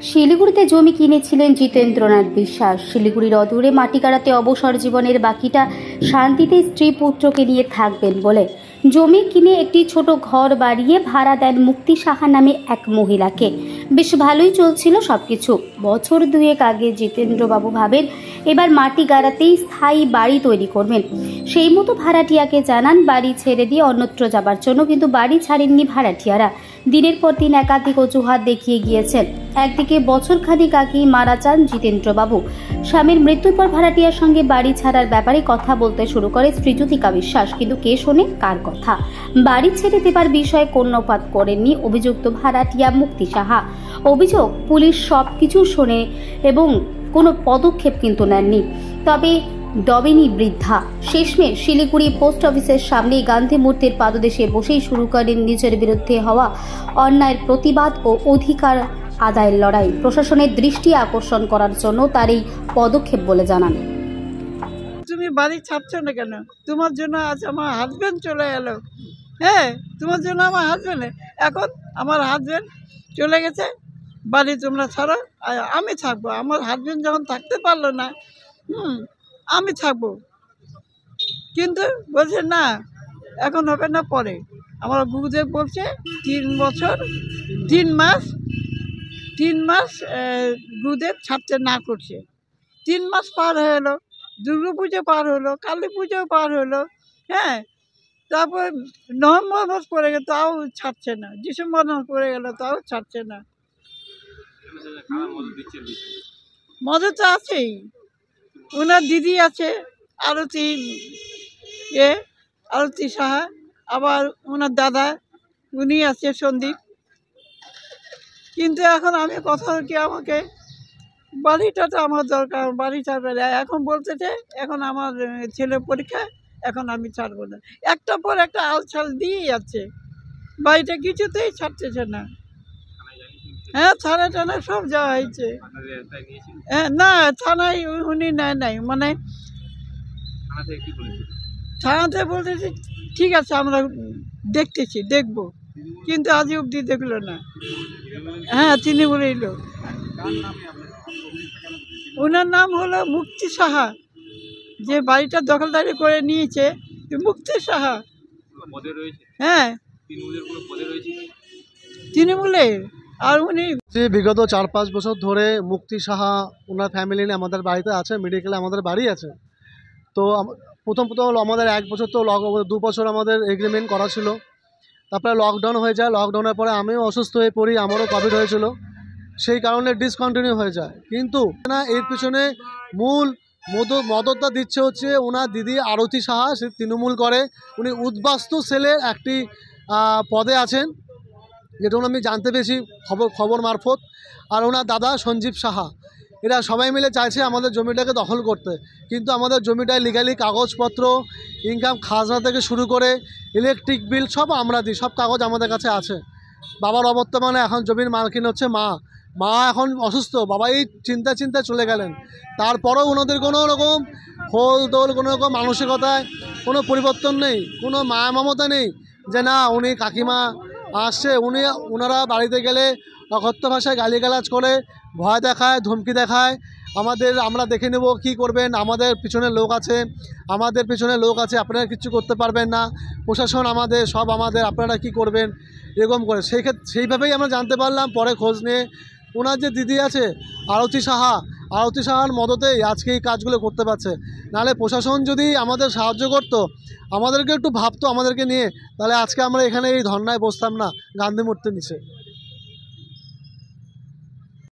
শিলিগুড়িতে জমি কিনেছিলেন জিতেন্দ্রনাথ বিশ্বাস। শিলিগুড়ির অদূরে মাটিগাড়াতে অবসর জীবনের বাকিটা শান্তিতে স্ত্রী পুত্রকে নিয়ে থাকবেন বলে জমি কিনে একটি ছোট ঘর বাড়িয়ে ভাড়া দেন মুক্তি সাহা নামে এক মহিলাকে। বেশ ভালোই চলছিল সবকিছু। বছর দুয়েক আগে জিতেন্দ্রবাবু ভাবেন এবার মাটিগাড়াতেই স্থায়ী বাড়ি তৈরি করবেন। সেই মতো ভাড়াটিয়াকে জানান বাড়ি ছেড়ে দিয়ে অন্যত্র যাবার জন্য, কিন্তু বাড়ি ছাড়েননি ভাড়াটিয়ারা। দিনের পর দিন একাধিক অজুহাত দেখিয়ে গিয়েছেন। একদিকে বছর খানিক আগেই মারা যান জিতেন্দ্রবাবু। স্বামীর মৃত্যুর পর ভাড়াটিয়ার সঙ্গে বাড়ি ছাড়ার ব্যাপারে কথা বলতে শুরু করে স্ত্রী জ্যোতিকা বিশ্বাস, কিন্তু কে শোনে কার কথা? বাড়ি ছেড়ে দেবার বিষয়ে কর্ণপাত করেননি অভিযুক্ত ভাড়াটিয়া মুক্তি সাহা। অভিযোগ, পুলিশ সবকিছু শোনে এবং কোনো পদক্ষেপ কিন্তু নেননি। তবে দবেনি বৃদ্ধা। শেষমেশ শিলিগুড়ি পোস্ট অফিসের সামনে গান্ধী মূর্তির পাদদেশে বসেই শুরু করেন নিজের বিরুদ্ধে হওয়া অন্যায়ের প্রতিবাদ ও অধিকার আদায়ের লড়াই। প্রশাসনের দৃষ্টি আকর্ষণ করার জন্য তার এই পদক্ষেপ বলে জানান। তুমি বাড়ি ছাড়ছো না কেন? তোমার জন্য আজ আমার হাজবেন্ড চলে এলো। হ্যাঁ, তোমার জন্য আমার হাজবেন্ড, এখন আমার হাজবেন্ড চলে গেছে, বাড়ি তোমরা ছাড়ো, আমি থাকবো। আমার হাজবেন্ড যখন থাকতে পারলো না, আমি থাকবো। কিন্তু বলছে না, এখন হবে না, পরে। আমার গুরুদেব বলছে 3 বছর 3 মাস গুরুদেব ছাড়তে না করছে। 3 মাস পার হয়ে এলো, দুর্গা পুজো পার হলো, কালী পুজোও পার হলো। হ্যাঁ, তারপর নভেম্বর মাস পড়ে গেল, তাও ছাড়ছে না। ডিসেম্বর মাস পড়ে গেল, তাও ছাড়ছে না। মদত তো আছেই, ওনার দিদি আছে আরতি সাহা, আবার ওনার দাদা উনি আছে সন্দীপ। কিন্তু এখন আমি কথা কি, আমাকে বাড়িটা তো আমার দরকার, বাড়ি ছাড়বে না। এখন বলতেছে এখন আমার ছেলে পরীক্ষা, এখন আমি ছাড়বো না। একটা পর একটা আলছাল দিয়ে যাচ্ছে, বাড়িটা কিছুতেই ছাড়তেছে না। হ্যাঁ, থানা টানা সব যাওয়া হয়েছে। হ্যাঁ, না থানায় উনি নেয় নাই, মানে থানাতে বলতেছে ঠিক আছে আমরা দেখবো, কিন্তু আজ অব্দি দেখলো না। হ্যাঁ, তিনি বলেইল। ওনার নাম হলো মুক্তি সাহা, যে বাড়িটা দখলদারি করে নিয়েছে মুক্তি সাহা। হ্যাঁ, তৃণমূলের। আর উনি বিগত 4-5 বছর ধরে মুক্তি সাহা ওনার ফ্যামিলি নিয়ে আমাদের বাড়িতে আছে, মেডিকেলে আমাদের বাড়ি আছে। তো প্রথম আমাদের 1 বছর তো 2 বছর আমাদের এগ্রিমেন্ট করা ছিল। তারপরে লকডাউন হয়ে যায়। লকডাউনের পরে আমিও অসুস্থ হয়ে পড়ি, আমারও কোভিড হয়েছিল, সেই কারণে ডিসকন্টিনিউ হয়ে যায়। কিন্তু না, এর পিছনে মূল মদতটা দিচ্ছে হচ্ছে ওনার দিদি আরতি সাহা। সে তৃণমূল করে, উনি উদ্বাস্তু সেলের একটি পদে আছেন, যেটা আমি জানতে পেরেছি খবর মারফত। আর ওনার দাদা সঞ্জীব সাহা, এরা সবাই মিলে চাইছে আমাদের জমিটাকে দখল করতে। কিন্তু আমাদের জমিটায় লিগালি কাগজপত্র, ইনকাম খাজনা থেকে শুরু করে ইলেকট্রিক বিল সব আমরা দিই, সব কাগজ আমাদের কাছে আছে। বাবার অবর্তমানে এখন জমির মালকিন হচ্ছে মা এখন অসুস্থ, বাবা এই চিন্তায় চলে গেলেন। তারপরেও ওনাদের কোনো রকম কোনো রকম মানসিকতায় কোনো পরিবর্তন নেই, কোনো মায়া মমতা নেই যে না উনি কাকিমা আসছে, ওনারা বাড়িতে গেলে অকথ্য ভাষায় গালিগালাজ করে, ভয় দেখায়, ধমকি দেখায়, আমরা দেখে নেব কি করবেন, আমাদের পিছনে লোক আছে, আপনারা কিছু করতে পারবেন না, প্রশাসন আমাদের, আপনারা কি করবেন, এরকম করে। সেইভাবেই আমরা জানতে পারলাম পরে খোঁজ নিয়ে, ওনার যে দিদি আছে আরতি সাহার মদতেই আজকে এই কাজগুলো করতে পারছে। নাহলে প্রশাসন যদি আমাদের সাহায্য করতো, আমাদেরকে একটু ভাবতো আমাদেরকে নিয়ে, তাহলে আজকে আমরা এখানে এই ধর্নায় বসতাম না গান্ধী মূর্তির নিচে।